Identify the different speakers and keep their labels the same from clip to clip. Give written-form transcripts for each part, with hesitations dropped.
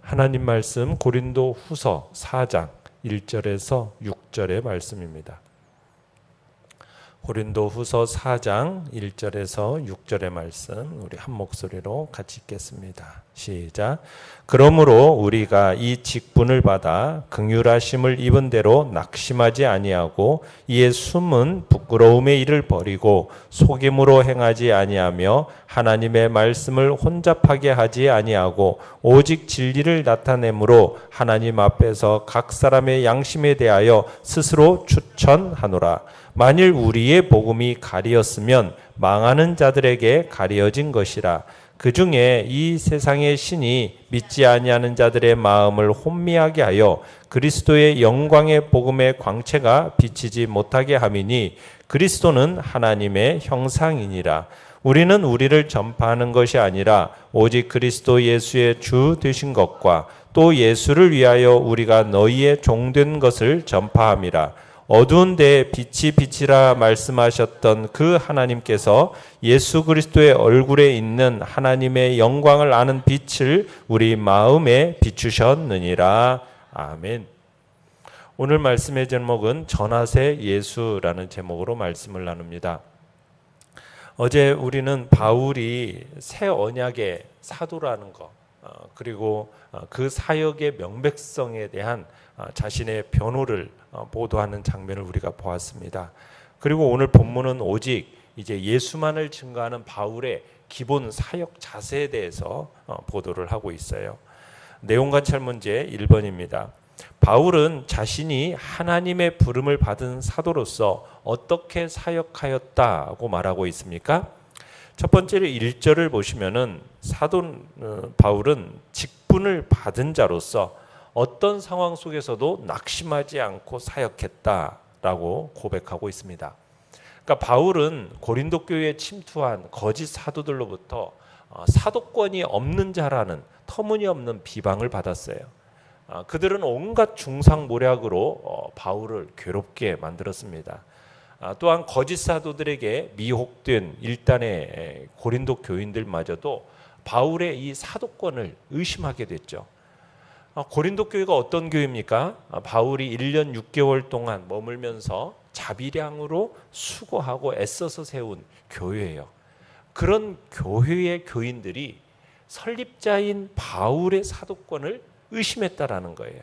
Speaker 1: 하나님 말씀 고린도 후서 4장 1절에서 6절의 말씀입니다. 고린도 후서 4장 1절에서 6절의 말씀 우리 한 목소리로 같이 읽겠습니다. 시작. 그러므로 우리가 이 직분을 받아 긍휼하심을 입은 대로 낙심하지 아니하고 이에 숨은 부끄러움의 일을 버리고 속임으로 행하지 아니하며 하나님의 말씀을 혼잡하게 하지 아니하고 오직 진리를 나타내므로 하나님 앞에서 각 사람의 양심에 대하여 스스로 추천하노라. 만일 우리의 복음이 가리었으면 망하는 자들에게 가려진 것이라. 그 중에 이 세상의 신이 믿지 아니하는 자들의 마음을 혼미하게 하여 그리스도의 영광의 복음의 광채가 비치지 못하게 함이니 그리스도는 하나님의 형상이니라. 우리는 우리를 전파하는 것이 아니라 오직 그리스도 예수의 주 되신 것과 또 예수를 위하여 우리가 너희의 종된 것을 전파함이라. 어두운 데에 빛이 비치라 말씀하셨던 그 하나님께서 예수 그리스도의 얼굴에 있는 하나님의 영광을 아는 빛을 우리 마음에 비추셨느니라. 아멘. 오늘 말씀의 제목은 전하세 예수라는 제목으로 말씀을 나눕니다. 어제 우리는 바울이 새 언약의 사도라는 것, 그리고 그 사역의 명백성에 대한 자신의 변호를 보도하는 장면을 우리가 보았습니다. 그리고 오늘 본문은 오직 이제 예수만을 증거하는 바울의 기본 사역 자세에 대해서 보도를 하고 있어요. 내용 관찰 문제 1번입니다. 바울은 자신이 하나님의 부름을 받은 사도로서 어떻게 사역하였다고 말하고 있습니까? 첫 번째로 1절을 보시면은 사도 바울은 직분을 받은 자로서 어떤 상황 속에서도 낙심하지 않고 사역했다라고 고백하고 있습니다. 그러니까 바울은 고린도 교회에 침투한 거짓 사도들로부터 사도권이 없는 자라는 터무니없는 비방을 받았어요. 그들은 온갖 중상모략으로 바울을 괴롭게 만들었습니다. 또한 거짓 사도들에게 미혹된 일단의 고린도 교인들마저도 바울의 이 사도권을 의심하게 됐죠. 고린도 교회가 어떤 교회입니까? 바울이 1년 6개월 동안 머물면서 자비량으로 수고하고 애써서 세운 교회예요. 그런 교회의 교인들이 설립자인 바울의 사도권을 의심했다라는 거예요.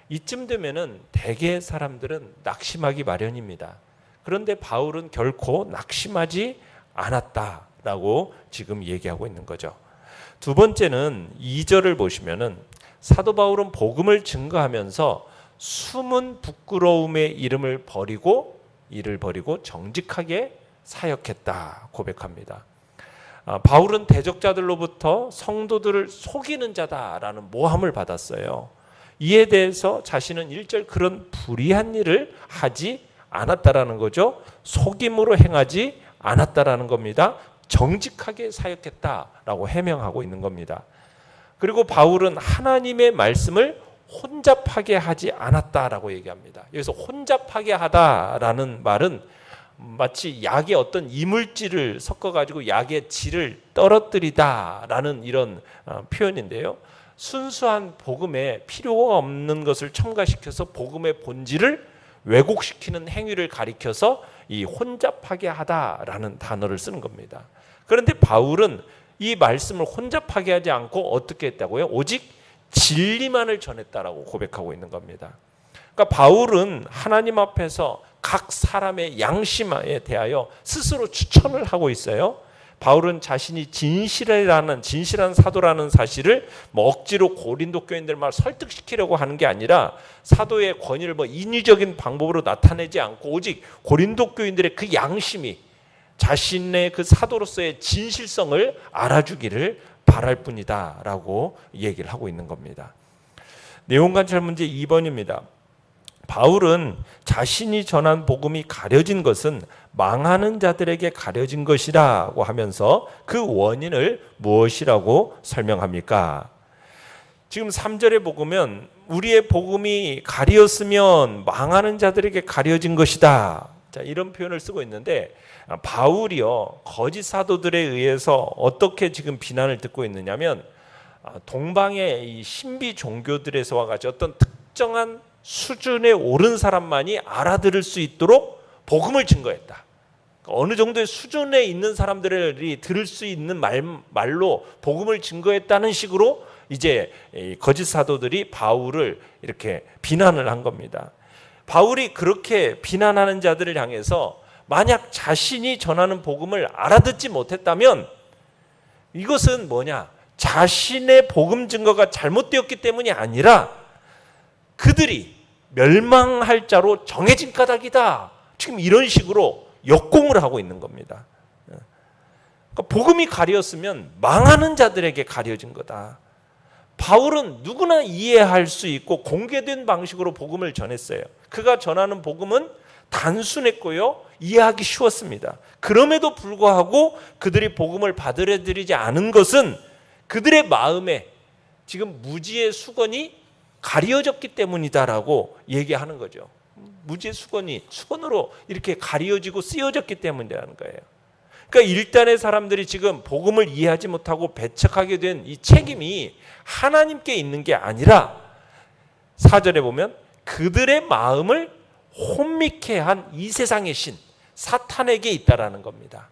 Speaker 1: 이쯤 되면은 대개 사람들은 낙심하기 마련입니다. 그런데 바울은 결코 낙심하지 않았다라고 지금 얘기하고 있는 거죠. 두 번째는 2절을 보시면은 사도 바울은 복음을 증거하면서 숨은 부끄러움의 이를 버리고 정직하게 사역했다 고백합니다. 바울은 대적자들로부터 성도들을 속이는 자다라는 모함을 받았어요. 이에 대해서 자신은 1절 그런 불의한 일을 하지 않았다라는 거죠. 속임으로 행하지 않았다라는 겁니다. 정직하게 사역했다라고 해명하고 있는 겁니다. 그리고 바울은 하나님의 말씀을 혼잡하게 하지 않았다라고 얘기합니다. 여기서 혼잡하게 하다라는 말은 마치 약에 어떤 이물질을 섞어가지고 약의 질을 떨어뜨리다라는 이런 표현인데요. 순수한 복음에 필요가 없는 것을 첨가시켜서 복음의 본질을 왜곡시키는 행위를 가리켜서 이 혼잡하게 하다라는 단어를 쓰는 겁니다. 그런데 바울은 이 말씀을 혼잡하게 하지 않고 어떻게 했다고요? 오직 진리만을 전했다라고 고백하고 있는 겁니다. 그러니까 바울은 하나님 앞에서 각 사람의 양심에 대하여 스스로 추천을 하고 있어요. 바울은 자신이 진실한 사도라는 사실을 억지로 고린도 교인들만 설득시키려고 하는 게 아니라 사도의 권위를 인위적인 방법으로 나타내지 않고 오직 고린도 교인들의 그 양심이 자신의 그 사도로서의 진실성을 알아주기를 바랄 뿐이다라고 얘기를 하고 있는 겁니다. 내용 관찰 문제 2번입니다. 바울은 자신이 전한 복음이 가려진 것은 망하는 자들에게 가려진 것이라고 하면서 그 원인을 무엇이라고 설명합니까? 지금 3절에 보면 우리의 복음이 가리었으면 망하는 자들에게 가려진 것이다. 자, 이런 표현을 쓰고 있는데 바울이요 거짓 사도들에 의해서 어떻게 지금 비난을 듣고 있느냐면 동방의 이 신비 종교들에서 같이 어떤 특정한 수준에 오른 사람만이 알아들을 수 있도록 복음을 증거했다. 어느 정도의 수준에 있는 사람들이 들을 수 있는 말로 복음을 증거했다는 식으로 이제 거짓 사도들이 바울을 이렇게 비난을 한 겁니다. 바울이 그렇게 비난하는 자들을 향해서 만약 자신이 전하는 복음을 알아듣지 못했다면 이것은 뭐냐? 자신의 복음 증거가 잘못되었기 때문이 아니라 그들이 멸망할 자로 정해진 까닭이다. 지금 이런 식으로 역공을 하고 있는 겁니다. 그러니까 복음이 가려졌으면 망하는 자들에게 가려진 거다. 바울은 누구나 이해할 수 있고 공개된 방식으로 복음을 전했어요. 그가 전하는 복음은 단순했고요, 이해하기 쉬웠습니다. 그럼에도 불구하고 그들이 복음을 받아들이지 않은 것은 그들의 마음에 지금 무지의 수건이 가려졌기 때문이다라고 얘기하는 거죠. 무지의 수건이 수건으로 이렇게 가려지고 쓰여졌기 때문이라는 거예요. 그러니까 일단의 사람들이 지금 복음을 이해하지 못하고 배척하게 된 이 책임이 하나님께 있는 게 아니라 4절에 보면 그들의 마음을 혼미케 한 이 세상의 신 사탄에게 있다라는 겁니다.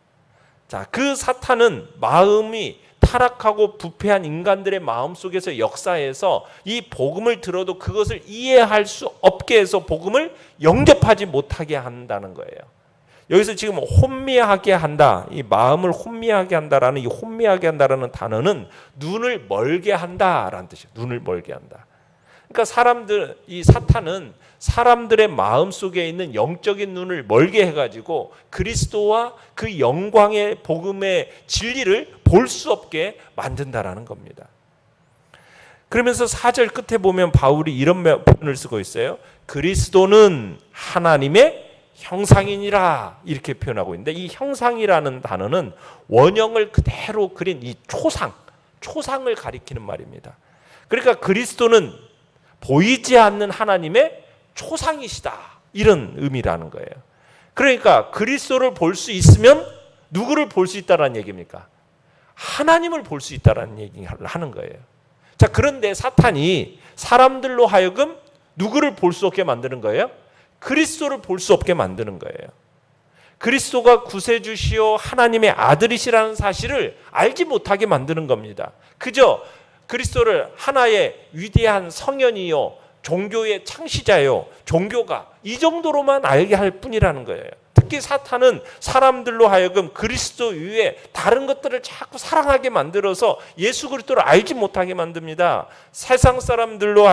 Speaker 1: 자, 그 사탄은 마음이 타락하고 부패한 인간들의 마음 속에서 역사해서 이 복음을 들어도 그것을 이해할 수 없게 해서 복음을 영접하지 못하게 한다는 거예요. 여기서 지금 혼미하게 한다, 이 마음을 혼미하게 한다라는 이 혼미하게 한다라는 단어는 눈을 멀게 한다라는 뜻이에요. 눈을 멀게 한다. 그러니까 이 사탄은 사람들의 마음 속에 있는 영적인 눈을 멀게 해가지고 그리스도와 그 영광의 복음의 진리를 볼 수 없게 만든다라는 겁니다. 그러면서 4절 끝에 보면 바울이 이런 표현을 쓰고 있어요. 그리스도는 하나님의 형상이니라 이렇게 표현하고 있는데 이 형상이라는 단어는 원형을 그대로 그린 이 초상을 가리키는 말입니다. 그러니까 그리스도는 보이지 않는 하나님의 초상이시다 이런 의미라는 거예요. 그러니까 그리스도를 볼 수 있으면 누구를 볼 수 있다라는 얘기입니까? 하나님을 볼 수 있다라는 얘기를 하는 거예요. 자, 그런데 사탄이 사람들로 하여금 누구를 볼 수 없게 만드는 거예요? 그리스도를 볼 수 없게 만드는 거예요. 그리스도가 구세주시요 하나님의 아들이시라는 사실을 알지 못하게 만드는 겁니다. 그저 그리스도를 하나의 위대한 성현이요, 종교의 창시자요, 종교가 이 정도로만 알게 할 뿐이라는 거예요. 특히 사탄은 사람들로 하여금 그리스도 위에 다른 것들을 자꾸 사랑하게 만들어서 예수 그리스도를 알지 못하게 만듭니다. 세상 사람들로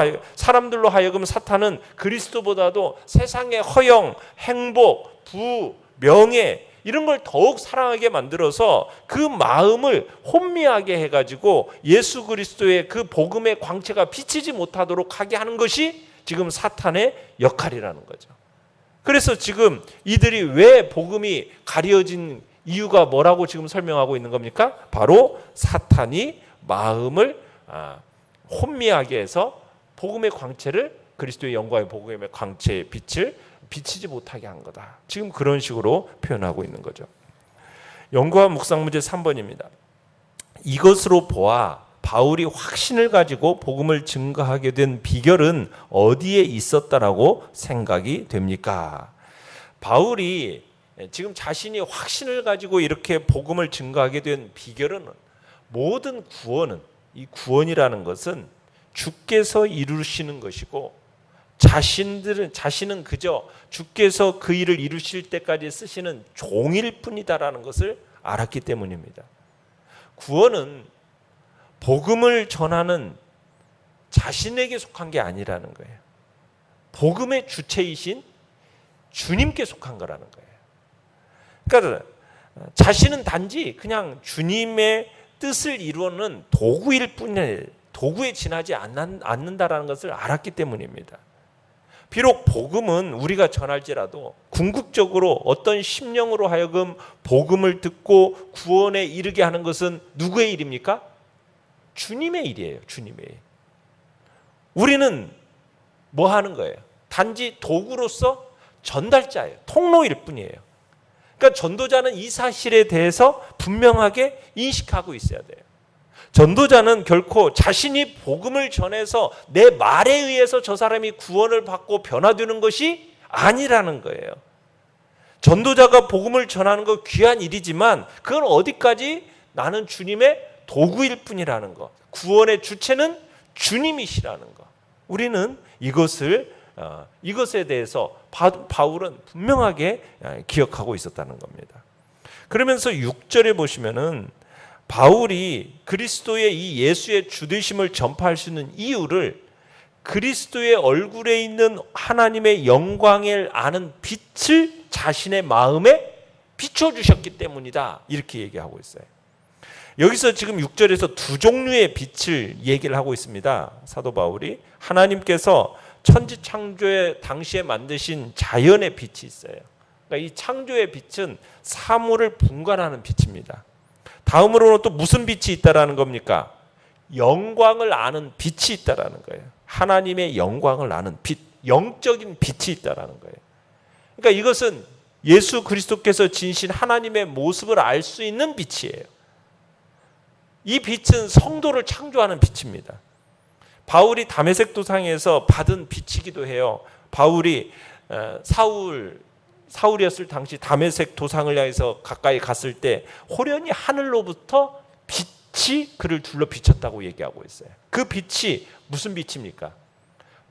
Speaker 1: 하여금 사탄은 그리스도보다도 세상의 허영, 행복, 부, 명예 이런 걸 더욱 사랑하게 만들어서 그 마음을 혼미하게 해가지고 예수 그리스도의 그 복음의 광채가 비치지 못하도록 하게 하는 것이 지금 사탄의 역할이라는 거죠. 그래서 지금 이들이 왜 복음이 가려진 이유가 뭐라고 지금 설명하고 있는 겁니까? 바로 사탄이 마음을 혼미하게 해서 복음의 광채를 그리스도의 영광의 복음의 광채의 빛을 비치지 못하게 한 거다. 지금 그런 식으로 표현하고 있는 거죠. 연구와 묵상 문제 3번입니다. 이것으로 보아 바울이 확신을 가지고 복음을 증거하게 된 비결은 어디에 있었다라고 생각이 됩니까? 바울이 지금 자신이 확신을 가지고 이렇게 복음을 증거하게 된 비결은 모든 구원은 이 구원이라는 것은 주께서 이루시는 것이고 자신은 그저 주께서 그 일을 이루실 때까지 쓰시는 종일 뿐이다라는 것을 알았기 때문입니다. 구원은 복음을 전하는 자신에게 속한 게 아니라는 거예요. 복음의 주체이신 주님께 속한 거라는 거예요. 그러니까 자신은 단지 그냥 주님의 뜻을 이루는 도구일 뿐이에요. 도구에 지나지 않는다라는 것을 알았기 때문입니다. 비록 복음은 우리가 전할지라도 궁극적으로 어떤 심령으로 하여금 복음을 듣고 구원에 이르게 하는 것은 누구의 일입니까? 주님의 일이에요. 주님의 일. 우리는 뭐 하는 거예요? 단지 도구로서 전달자예요. 통로일 뿐이에요. 그러니까 전도자는 이 사실에 대해서 분명하게 인식하고 있어야 돼요. 전도자는 결코 자신이 복음을 전해서 내 말에 의해서 저 사람이 구원을 받고 변화되는 것이 아니라는 거예요. 전도자가 복음을 전하는 거 귀한 일이지만 그건 어디까지 나는 주님의 도구일 뿐이라는 거. 구원의 주체는 주님이시라는 거. 우리는 이것에 대해서 바울은 분명하게 기억하고 있었다는 겁니다. 그러면서 6절에 보시면은 바울이 그리스도의 이 예수의 주되심을 전파할 수 있는 이유를 그리스도의 얼굴에 있는 하나님의 영광을 아는 빛을 자신의 마음에 비춰주셨기 때문이다. 이렇게 얘기하고 있어요. 여기서 지금 6절에서 두 종류의 빛을 얘기를 하고 있습니다. 사도 바울이 하나님께서 천지 창조의 당시에 만드신 자연의 빛이 있어요. 그러니까 이 창조의 빛은 사물을 분간하는 빛입니다. 다음으로는 또 무슨 빛이 있다라는 겁니까? 영광을 아는 빛이 있다라는 거예요. 하나님의 영광을 아는 빛, 영적인 빛이 있다라는 거예요. 그러니까 이것은 예수 그리스도께서 지니신 하나님의 모습을 알 수 있는 빛이에요. 이 빛은 성도를 창조하는 빛입니다. 바울이 다메섹 도상에서 받은 빛이기도 해요. 바울이 사울이었을 당시 다메섹 도상을 향해서 가까이 갔을 때 호련히 하늘로부터 빛이 그를 둘러 비쳤다고 얘기하고 있어요. 그 빛이 무슨 빛입니까?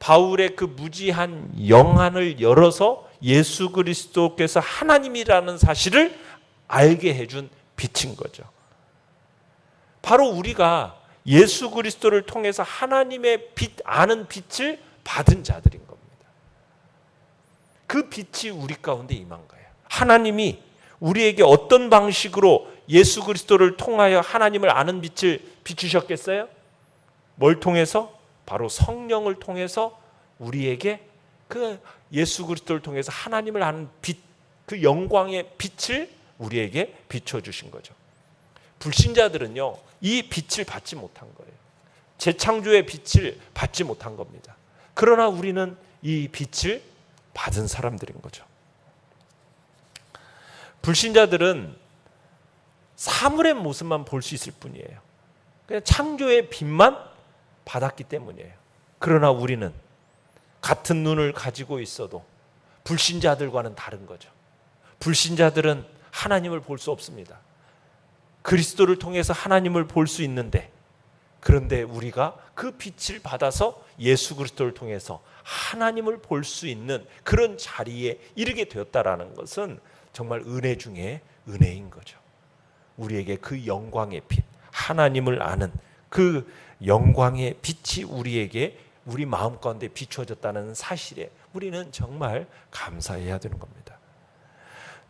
Speaker 1: 바울의 그 무지한 영안을 열어서 예수 그리스도께서 하나님이라는 사실을 알게 해준 빛인 거죠. 바로 우리가 예수 그리스도를 통해서 하나님의 빛, 아는 빛을 받은 자들인 겁니다. 그 빛이 우리 가운데 임한 거예요. 하나님이 우리에게 어떤 방식으로 예수 그리스도를 통하여 하나님을 아는 빛을 비추셨겠어요? 뭘 통해서? 바로 성령을 통해서 우리에게 그 예수 그리스도를 통해서 하나님을 아는 빛, 그 영광의 빛을 우리에게 비춰주신 거죠. 불신자들은요, 이 빛을 받지 못한 거예요. 재창조의 빛을 받지 못한 겁니다. 그러나 우리는 이 빛을 받은 사람들인 거죠. 불신자들은 사물의 모습만 볼 수 있을 뿐이에요. 그냥 창조의 빛만 받았기 때문이에요. 그러나 우리는 같은 눈을 가지고 있어도 불신자들과는 다른 거죠. 불신자들은 하나님을 볼 수 없습니다. 그리스도를 통해서 하나님을 볼 수 있는데, 그런데 우리가 그 빛을 받아서 예수 그리스도를 통해서 하나님을 볼 수 있는 그런 자리에 이르게 되었다라는 것은 정말 은혜 중에 은혜인 거죠. 우리에게 그 영광의 빛, 하나님을 아는 그 영광의 빛이 우리에게 우리 마음 가운데 비추어졌다는 사실에 우리는 정말 감사해야 되는 겁니다.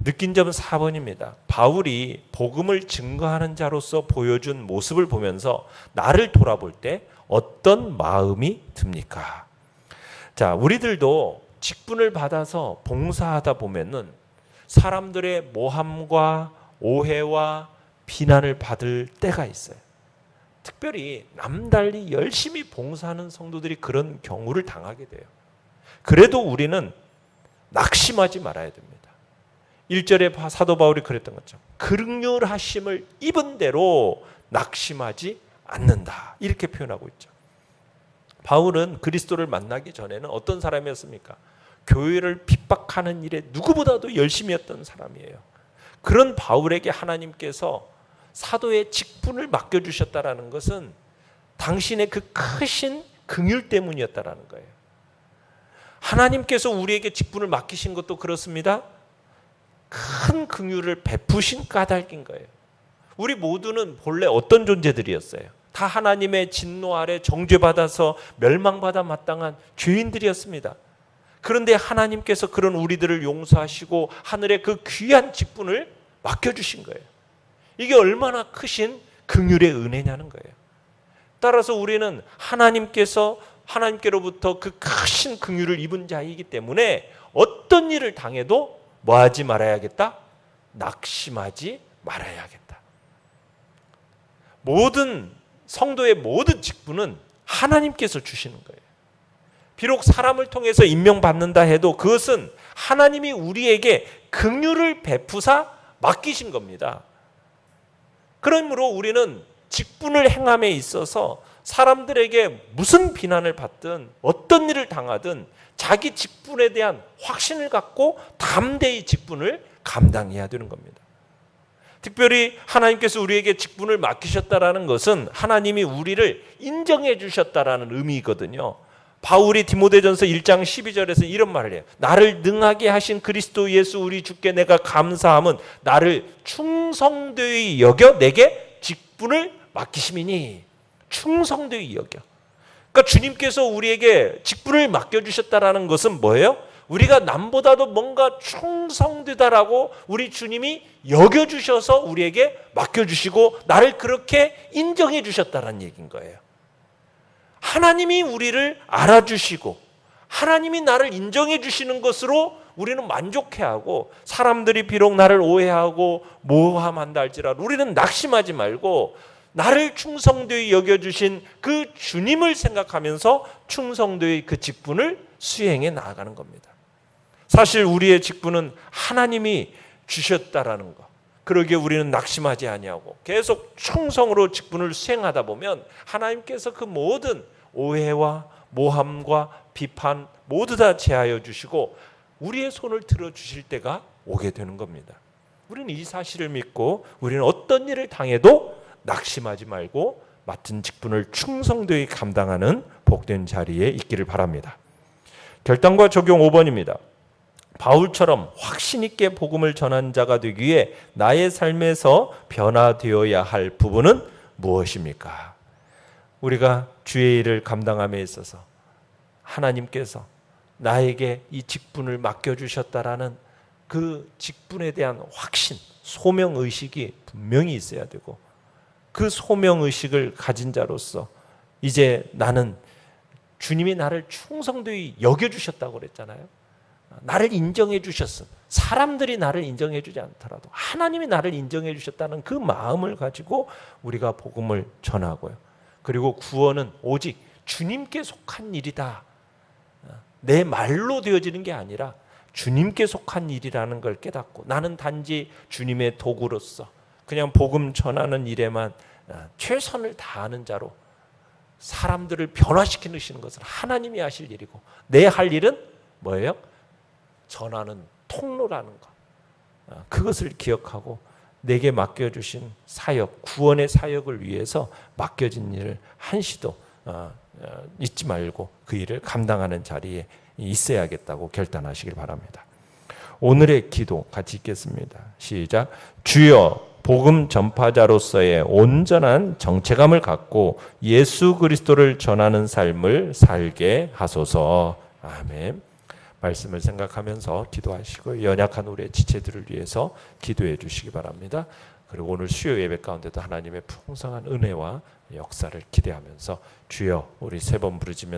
Speaker 1: 느낀 점은 4번입니다. 바울이 복음을 증거하는 자로서 보여준 모습을 보면서 나를 돌아볼 때 어떤 마음이 듭니까? 자, 우리들도 직분을 받아서 봉사하다 보면은 사람들의 모함과 오해와 비난을 받을 때가 있어요. 특별히 남달리 열심히 봉사하는 성도들이 그런 경우를 당하게 돼요. 그래도 우리는 낙심하지 말아야 됩니다. 1절에 사도 바울이 그랬던 것처럼 극률하심을 입은 대로 낙심하지 않는다, 이렇게 표현하고 있죠. 바울은 그리스도를 만나기 전에는 어떤 사람이었습니까? 교회를 핍박하는 일에 누구보다도 열심히 했던 사람이에요. 그런 바울에게 하나님께서 사도의 직분을 맡겨주셨다라는 것은 당신의 그 크신 긍휼 때문이었다라는 거예요. 하나님께서 우리에게 직분을 맡기신 것도 그렇습니다. 큰 긍휼을 베푸신 까닭인 거예요. 우리 모두는 본래 어떤 존재들이었어요? 다 하나님의 진노 아래 정죄받아서 멸망받아 마땅한 죄인들이었습니다. 그런데 하나님께서 그런 우리들을 용서하시고 하늘의 그 귀한 직분을 맡겨주신 거예요. 이게 얼마나 크신 긍휼의 은혜냐는 거예요. 따라서 우리는 하나님께로부터 그 크신 긍휼을 입은 자이기 때문에 어떤 일을 당해도 뭐하지 말아야겠다? 낙심하지 말아야겠다. 모든 성도의 모든 직분은 하나님께서 주시는 거예요. 비록 사람을 통해서 임명받는다 해도 그것은 하나님이 우리에게 긍휼을 베푸사 맡기신 겁니다. 그러므로 우리는 직분을 행함에 있어서 사람들에게 무슨 비난을 받든 어떤 일을 당하든 자기 직분에 대한 확신을 갖고 담대히 직분을 감당해야 되는 겁니다. 특별히 하나님께서 우리에게 직분을 맡기셨다라는 것은 하나님이 우리를 인정해 주셨다라는 의미거든요. 바울이 디모데전서 1장 12절에서 이런 말을 해요. 나를 능하게 하신 그리스도 예수 우리 주께 내가 감사함은 나를 충성되이 여겨 내게 직분을 맡기심이니. 충성되이 여겨. 그러니까 주님께서 우리에게 직분을 맡겨주셨다라는 것은 뭐예요? 우리가 남보다도 뭔가 충성되다라고 우리 주님이 여겨주셔서 우리에게 맡겨주시고 나를 그렇게 인정해 주셨다는 얘기인 거예요. 하나님이 우리를 알아주시고 하나님이 나를 인정해 주시는 것으로 우리는 만족해하고 사람들이 비록 나를 오해하고 모함한다 할지라도 우리는 낙심하지 말고 나를 충성되이 여겨주신 그 주님을 생각하면서 충성되이 그 직분을 수행해 나아가는 겁니다. 사실 우리의 직분은 하나님이 주셨다라는 것. 그러기에 우리는 낙심하지 아니하고 계속 충성으로 직분을 수행하다 보면 하나님께서 그 모든 오해와 모함과 비판 모두 다 제하여 주시고 우리의 손을 들어주실 때가 오게 되는 겁니다. 우리는 이 사실을 믿고 우리는 어떤 일을 당해도 낙심하지 말고 맡은 직분을 충성되이 감당하는 복된 자리에 있기를 바랍니다. 결단과 적용 5번입니다. 바울처럼 확신 있게 복음을 전한 자가 되기 위해 나의 삶에서 변화되어야 할 부분은 무엇입니까? 우리가 주의 일을 감당함에 있어서 하나님께서 나에게 이 직분을 맡겨주셨다라는 그 직분에 대한 확신, 소명의식이 분명히 있어야 되고 그 소명의식을 가진 자로서 이제 나는 주님이 나를 충성되이 여겨주셨다고 그랬잖아요. 나를 인정해 주셨음. 사람들이 나를 인정해 주지 않더라도 하나님이 나를 인정해 주셨다는 그 마음을 가지고 우리가 복음을 전하고요. 그리고 구원은 오직 주님께 속한 일이다. 내 말로 되어지는 게 아니라 주님께 속한 일이라는 걸 깨닫고 나는 단지 주님의 도구로서 그냥 복음 전하는 일에만 최선을 다하는 자로 사람들을 변화시키는 것은 하나님이 하실 일이고 내 할 일은 뭐예요? 전하는 통로라는 것. 그것을 기억하고 내게 맡겨주신 사역, 구원의 사역을 위해서 맡겨진 일을 한시도 잊지 말고 그 일을 감당하는 자리에 있어야겠다고 결단하시길 바랍니다. 오늘의 기도 같이 읽겠습니다. 시작. 주여 복음 전파자로서의 온전한 정체감을 갖고 예수 그리스도를 전하는 삶을 살게 하소서. 아멘. 말씀을 생각하면서 기도하시고 연약한 우리의 지체들을 위해서 기도해 주시기 바랍니다. 그리고 오늘 수요 예배 가운데도 하나님의 풍성한 은혜와 역사를 기대하면서 주여 우리 세 번 부르짖으면